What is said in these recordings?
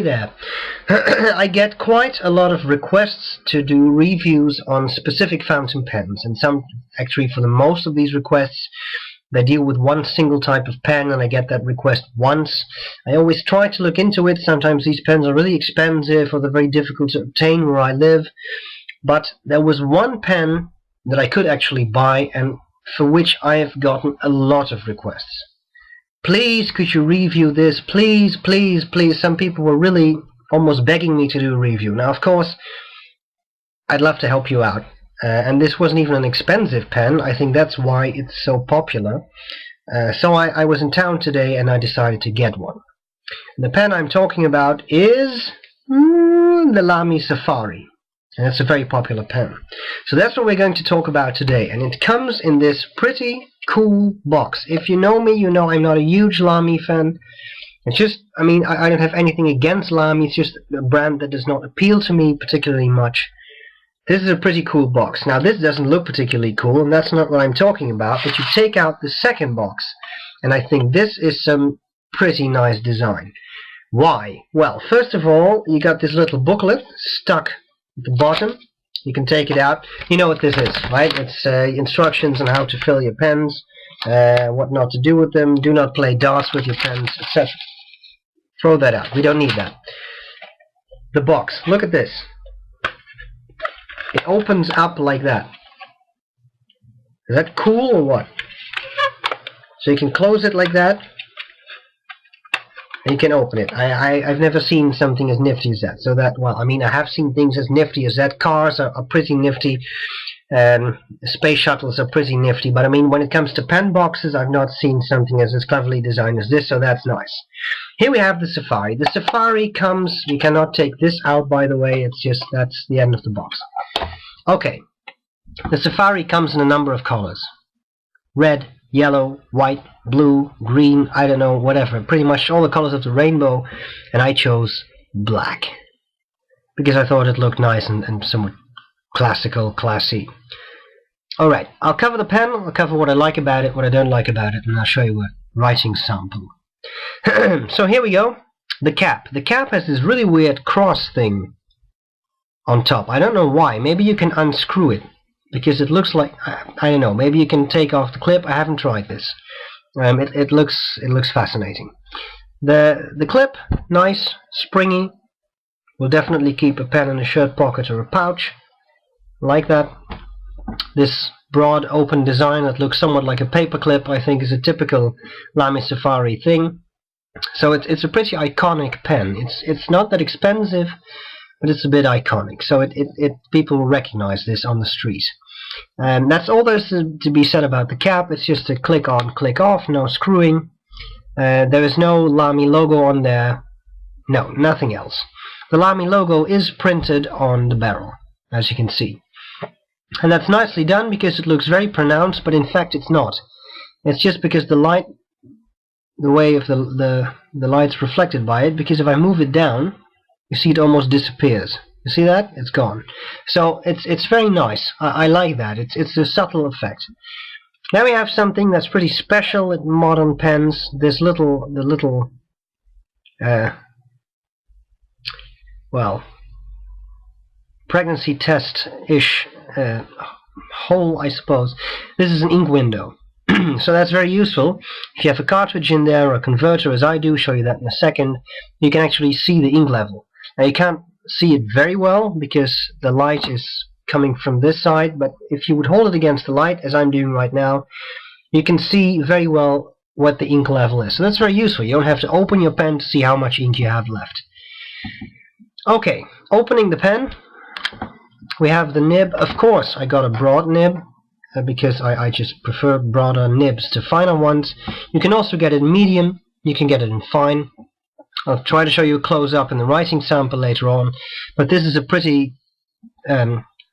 there. I get quite a lot of requests to do reviews on specific fountain pens, and actually for the most of these requests they deal with one single type of pen, and I get that request once. I always try to look into it. Sometimes these pens are really expensive or they're very difficult to obtain where I live, but there was one pen that I could actually buy and for which I have gotten a lot of requests. Please, could you review this? Please, please, please. Some people were really almost begging me to do a review. Now, of course, I'd love to help you out. And this wasn't even an expensive pen. I think that's why it's so popular. So I was in town today and I decided to get one. And the pen I'm talking about is the Lamy Safari. And it's a very popular pen. So that's what we're going to talk about today. And it comes in this pretty cool box. If you know me, you know I'm not a huge Lamy fan. It's just, I mean, I don't have anything against Lamy. It's just a brand that does not appeal to me particularly much. This is a pretty cool box. Now this doesn't look particularly cool, and that's not what I'm talking about, but you take out the second box, and I think this is some pretty nice design. Why? Well, first of all, you got this little booklet stuck at the bottom. You can take it out. You know what this is, right? It's instructions on how to fill your pens, what not to do with them, do not play DOS with your pens, etc. Throw that out. We don't need that. The box. Look at this. It opens up like that. Is that cool or what? So you can close it like that, and you can open it. I've never seen something as nifty as that. So that, well, I mean, I have seen things as nifty as that. Cars are pretty nifty. Space shuttles are pretty nifty. But I mean, when it comes to pen boxes, I've not seen something as cleverly designed as this. So that's nice. Here we have the Safari. The Safari comes, you cannot take this out, by the way. It's just, that's the end of the box. Okay, the Safari comes in a number of colors. Red, yellow, white, blue, green, I don't know, whatever. Pretty much all the colors of the rainbow. And I chose black, because I thought it looked nice and somewhat classical, classy. Alright, I'll cover the pen, I'll cover what I like about it, what I don't like about it, and I'll show you a writing sample. So here we go. The cap. The cap has this really weird cross thing on top. I don't know why. Maybe you can unscrew it, because it looks like, I don't know, maybe you can take off the clip. I haven't tried this. It looks fascinating. The clip, nice, springy, will definitely keep a pen in a shirt pocket or a pouch, like that. This broad open design that looks somewhat like a paper clip, I think, is a typical Lamy Safari thing. So it's a pretty iconic pen. It's not that expensive, but it's a bit iconic. So people will recognize this on the street. And that's all there's to be said about the cap. It's just a click on, click off, no screwing. There is no Lamy logo on there. No, nothing else. The Lamy logo is printed on the barrel, as you can see. And that's nicely done because it looks very pronounced, but in fact it's not. It's just because the light, the way of the light's reflected by it, because if I move it down, you see it almost disappears. You see that? It's gone. So it's very nice. I like that. It's a subtle effect. Now we have something that's pretty special in modern pens. This little well, pregnancy test-ish hole, I suppose. This is an ink window. So that's very useful. If you have a cartridge in there or a converter, as I do, show you that in a second, you can actually see the ink level. Now you can't see it very well because the light is coming from this side, but if you would hold it against the light, as I'm doing right now, you can see very well what the ink level is. So that's very useful. You don't have to open your pen to see how much ink you have left. Okay, opening the pen, we have the nib. Of course, I got a broad nib because I just prefer broader nibs to finer ones. You can also get it in medium, you can get it in fine. I'll try to show you a close-up in the writing sample later on, but this is a pretty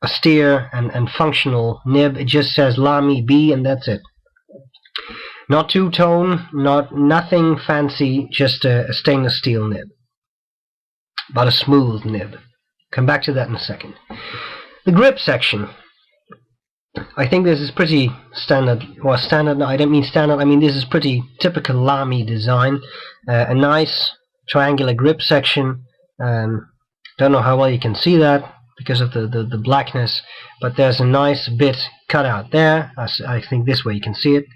austere and functional nib. It just says Lamy B and that's it. Not two-tone, nothing fancy, just a stainless steel nib. But a smooth nib. Come back to that in a second. The grip section. I think this is pretty standard. Well, standard, no, I don't mean standard, I mean this is pretty typical Lamy design. A nice triangular grip section, Don't know how well you can see that because of the blackness, but there's a nice bit cut out there. I think this way you can see it,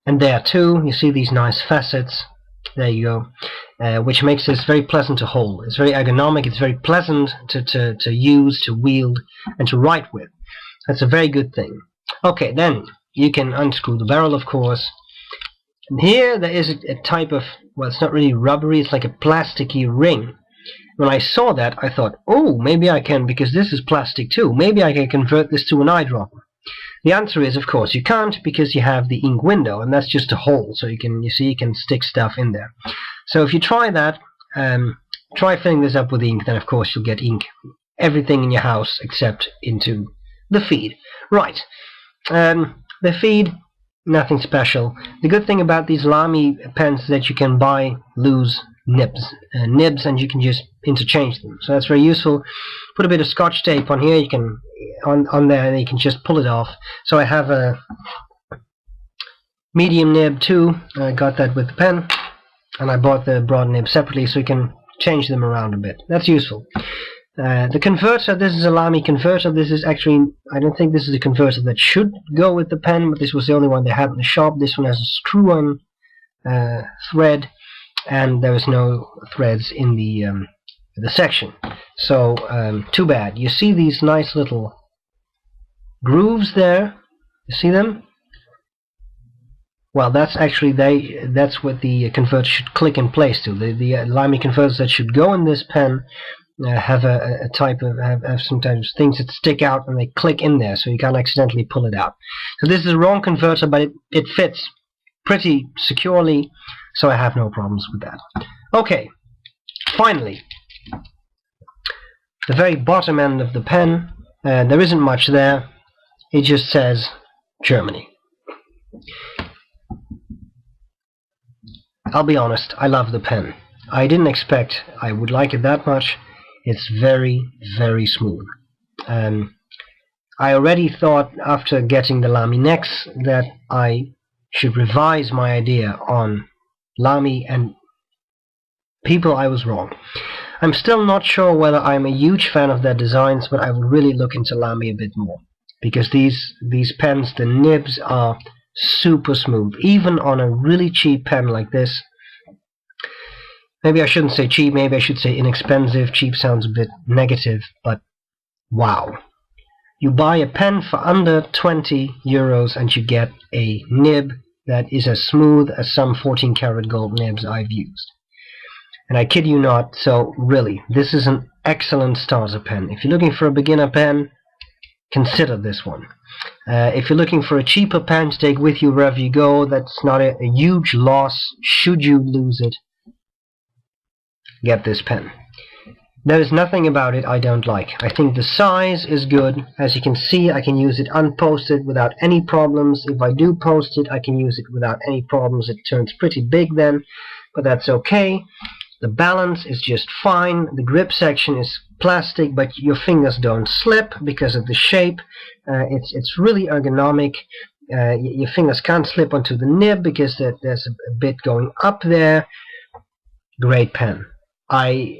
and there too you see these nice facets. There you go, which makes this very pleasant to hold. It's very ergonomic, it's very pleasant to use, to wield, and to write with. That's a very good thing. Okay, then you can unscrew the barrel, of course. And here there is a type of, well, it's not really rubbery, it's like a plasticky ring. When I saw that, I thought, oh, maybe I can, because this is plastic too, maybe I can convert this to an eyedropper. The answer is, of course, you can't, because you have the ink window, and that's just a hole, so you can stick stuff in there. So if you try that, try filling this up with ink, then of course you'll get ink everything in your house except into the feed. Right, the feed, nothing special. The good thing about these Lamy pens is that you can buy loose nibs, and you can just interchange them. So that's very useful. Put a bit of Scotch tape on here, you can on there, and you can just pull it off. So I have a medium nib too. I got that with the pen, and I bought the broad nib separately, so you can change them around a bit. That's useful. The converter, this is a Lamy converter. This is actually, I don't think this is a converter that should go with the pen, but this was the only one they had in the shop. This one has a screw-on thread, and there is no threads in the section. So too bad. You see these nice little grooves there? You see them? Well, that's actually that's what the converter should click in place to. The Lamy converters that should go in this pen have a type of have sometimes things that stick out and they click in there, so you can't accidentally pull it out. So this is the wrong converter, but it fits pretty securely, so I have no problems with that. Okay, finally, the very bottom end of the pen, there isn't much there. It just says Germany. I'll be honest, I love the pen. I didn't expect I would like it that much. It's very, very smooth. I already thought after getting the Lamy Nex that I should revise my idea on Lamy, and people, I was wrong. I'm still not sure whether I'm a huge fan of their designs, but I will really look into Lamy a bit more, because these pens, the nibs, are super smooth, even on a really cheap pen like this. Maybe I shouldn't say cheap, maybe I should say inexpensive. Cheap sounds a bit negative, but wow. You buy a pen for under 20 euros and you get a nib that is as smooth as some 14 karat gold nibs I've used. And I kid you not, so really, this is an excellent starter pen. If you're looking for a beginner pen, consider this one. If you're looking for a cheaper pen to take with you wherever you go, that's not a huge loss should you lose it. Get this pen. There is nothing about it I don't like. I think the size is good. As you can see, I can use it unposted without any problems. If I do post it, I can use it without any problems. It turns pretty big then, but that's okay. The balance is just fine. The grip section is plastic, but your fingers don't slip because of the shape. It's really ergonomic. Your fingers can't slip onto the nib because there's a bit going up there. Great pen. I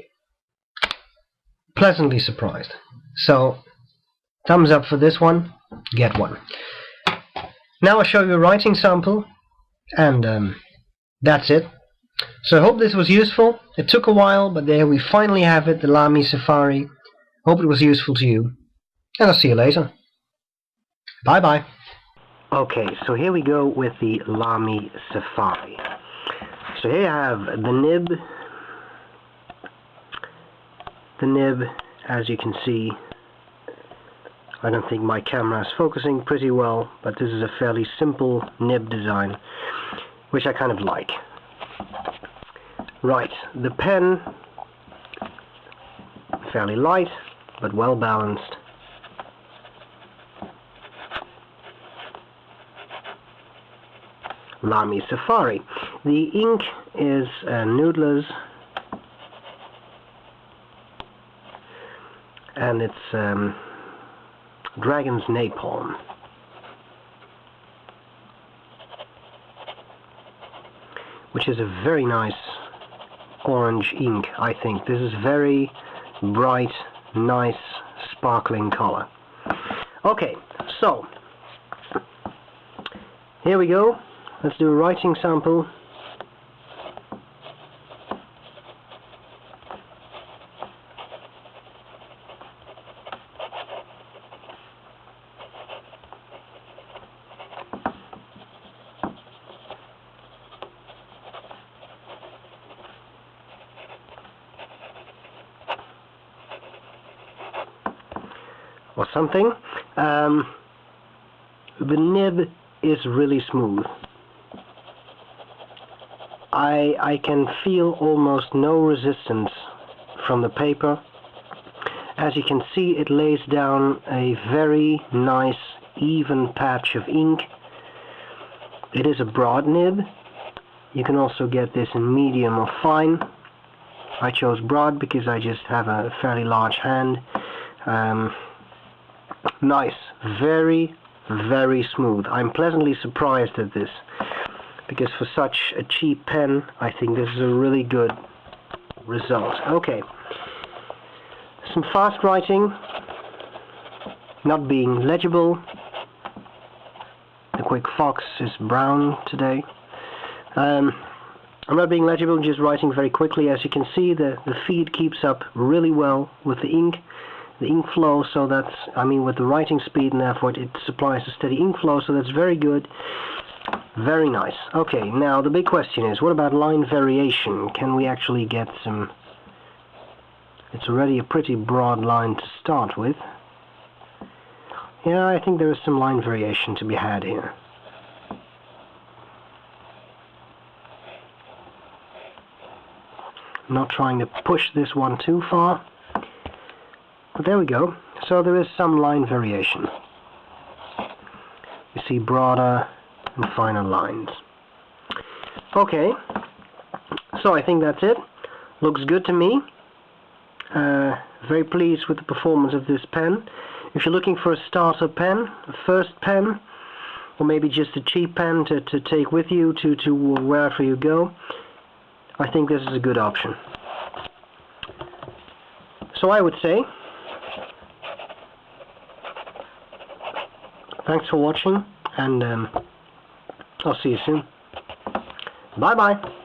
pleasantly surprised. So, thumbs up for this one. Get one. Now I'll show you a writing sample, and that's it. So I hope this was useful. It took a while, but there we finally have it, the Lamy Safari. Hope it was useful to you, and I'll see you later. Bye bye. Okay, so here we go with the Lamy Safari. So here I have the nib. The nib, as you can see, I don't think my camera is focusing pretty well, but this is a fairly simple nib design, which I kind of like. Right, the pen, fairly light, but well balanced. Lamy Safari. The ink is Noodler's, and it's Dragon's Napalm. Which is a very nice orange ink, I think. This is very bright, nice, sparkling color. Okay, so here we go. Let's do a writing sample. Or something. The nib is really smooth. I can feel almost no resistance from the paper. As you can see, it lays down a very nice even patch of ink. It is a broad nib. You can also get this in medium or fine. I chose broad because I just have a fairly large hand. Nice, very, very smooth. I'm pleasantly surprised at this, because for such a cheap pen, I think this is a really good result. Okay, some fast writing, not being legible. The Quick Fox is brown today. I'm not being legible, just writing very quickly. As you can see, the feed keeps up really well with the ink flow, so that's, I mean, with the writing speed and effort, it supplies a steady ink flow, so that's very good. Very nice. Okay, now the big question is, what about line variation? Can we actually get some... It's already a pretty broad line to start with. Yeah, I think there is some line variation to be had here. Not trying to push this one too far. But there we go. So there is some line variation. You see broader and finer lines. Okay, so I think that's it. Looks good to me. Very pleased with the performance of this pen. If you're looking for a starter pen, a first pen, or maybe just a cheap pen to take with you to wherever you go, I think this is a good option. So I would say, thanks for watching, and I'll see you soon. Bye bye.